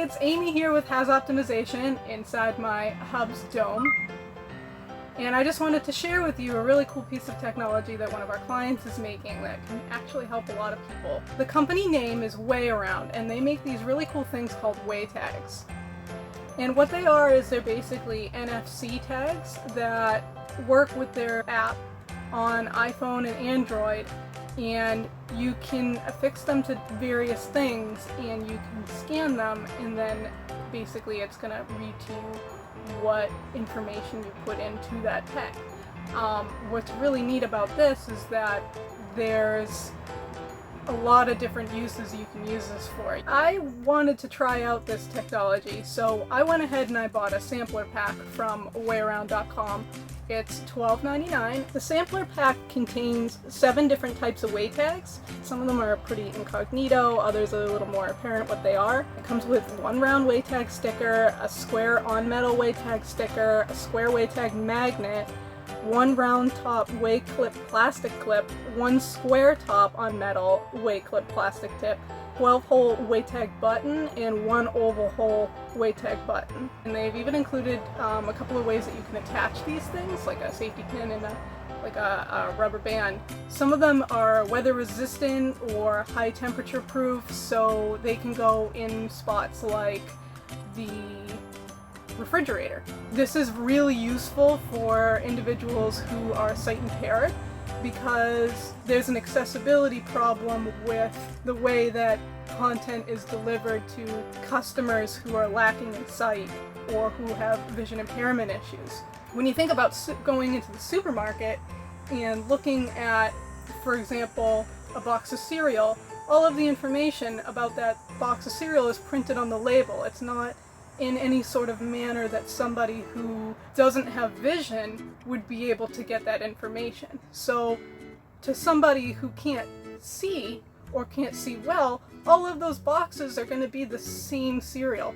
Hey, it's Amy here with Has Optimization inside my Hubs dome. And I just wanted to share with you a really cool piece of technology that one of our clients is making that can actually help a lot of people. The company name is WayAround, and they make these really cool things called Way tags. And what they are is they're basically NFC tags that work with their app on iPhone and Android, and you can affix them to various things and you can scan them, and then basically it's going to read to you what information you put into that tag. What's really neat about this is that there's a lot of different uses you can use this for. I wanted to try out this technology, so I went ahead and I bought a sampler pack from WayAround.com. It's $12.99. The sampler pack contains 7 different types of way tags. Some of them are pretty incognito, others are a little more apparent what they are. It comes with 1 round way tag sticker, a square on metal way tag sticker, a square way tag magnet, 1 round top way clip plastic clip, 1 square top on metal way clip plastic tip, 12 hole way tag button, and 1 oval hole way tag button. And they've even included a couple of ways that you can attach these things, like a safety pin and a rubber band. Some of them are weather resistant or high temperature proof, so they can go in spots like the refrigerator. This is really useful for individuals who are sight impaired, because there's an accessibility problem with the way that content is delivered to customers who are lacking in sight or who have vision impairment issues. When you think about going into the supermarket and looking at, for example, a box of cereal, all of the information about that box of cereal is printed on the label. It's not in any sort of manner that somebody who doesn't have vision would be able to get that information. So to somebody who can't see or can't see well, all of those boxes are going to be the same cereal.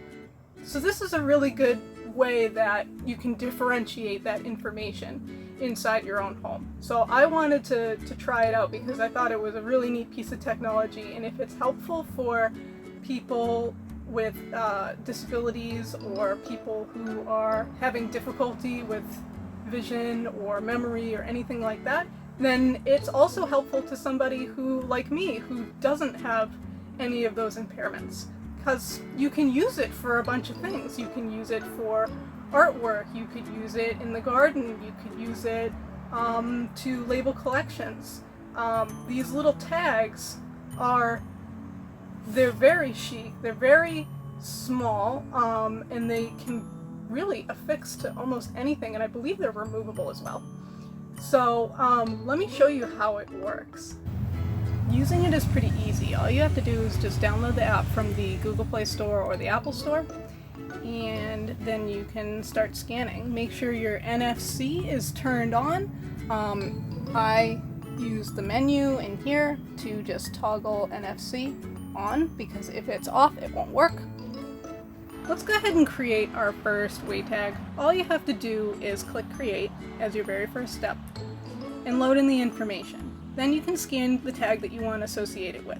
So this is a really good way that you can differentiate that information inside your own home. So I wanted to try it out because I thought it was a really neat piece of technology, and if it's helpful for people with disabilities or people who are having difficulty with vision or memory or anything like that, then it's also helpful to somebody who, like me, who doesn't have any of those impairments, because you can use it for a bunch of things. You can use it for artwork, you could use it in the garden, you could use it to label collections. These little tags they're very chic, they're very small, and they can really affix to almost anything, and I believe they're removable as well. So let me show you how it works. Using it is pretty easy. All you have to do is just download the app from the Google Play Store or the Apple Store, and then you can start scanning. Make sure your NFC is turned on. I use the menu in here to just toggle NFC on, because if it's off it won't work. Let's go ahead and create our first way tag. All you have to do is click create as your very first step and load in the information. Then you can scan the tag that you want to associate it with.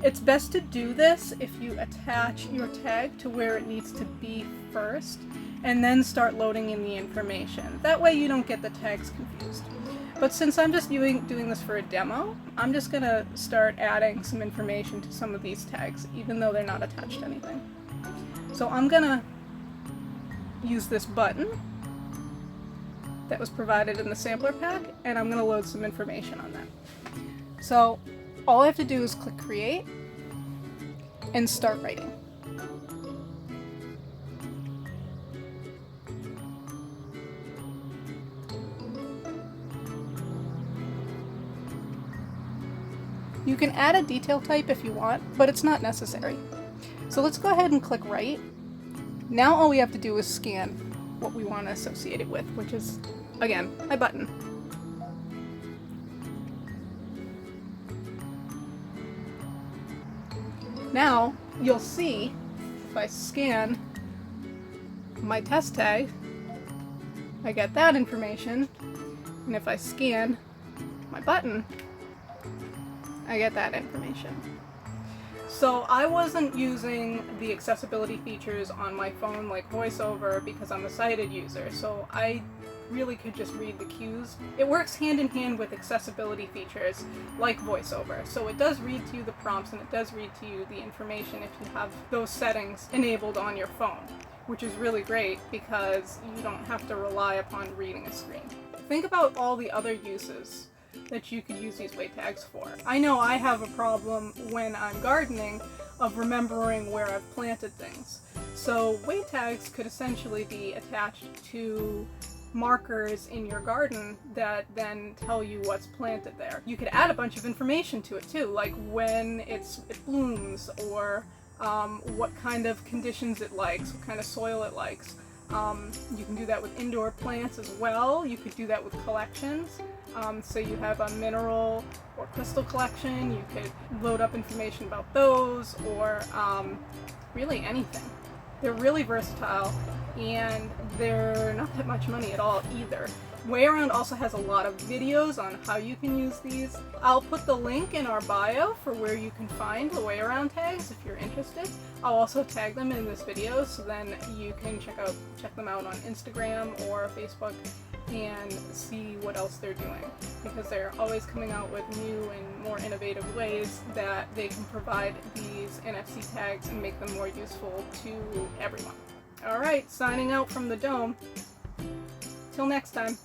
It's best to do this if you attach your tag to where it needs to be first and then start loading in the information. That way you don't get the tags confused. But since I'm just doing this for a demo, I'm just going to start adding some information to some of these tags, even though they're not attached to anything. So I'm going to use this button that was provided in the sampler pack, and I'm going to load some information on that. So all I have to do is click create and start writing. You can add a detail type if you want, but it's not necessary. So let's go ahead and click write. Now all we have to do is scan what we want to associate it with, which is, again, my button. Now you'll see, if I scan my test tag, I get that information, and if I scan my button, I get that information. So I wasn't using the accessibility features on my phone like VoiceOver because I'm a sighted user, so I really could just read the cues. It works hand in hand with accessibility features like VoiceOver, so it does read to you the prompts and it does read to you the information if you have those settings enabled on your phone, which is really great because you don't have to rely upon reading a screen. Think about all the other uses that you could use these weight tags for. I know I have a problem when I'm gardening of remembering where I've planted things. So weight tags could essentially be attached to markers in your garden that then tell you what's planted there. You could add a bunch of information to it too, like when it blooms, or what kind of conditions it likes, what kind of soil it likes. You can do that with indoor plants as well. You could do that with collections. So you have a mineral or crystal collection, you could load up information about those, or really anything. They're really versatile, and they're not that much money at all either. WayAround also has a lot of videos on how you can use these. I'll put the link in our bio for where you can find the WayAround tags if you're interested. I'll also tag them in this video, so then you can check them out on Instagram or Facebook and see what else they're doing, because they're always coming out with new and more innovative ways that they can provide these NFC tags and make them more useful to everyone. Alright, signing out from the Dome. Till next time.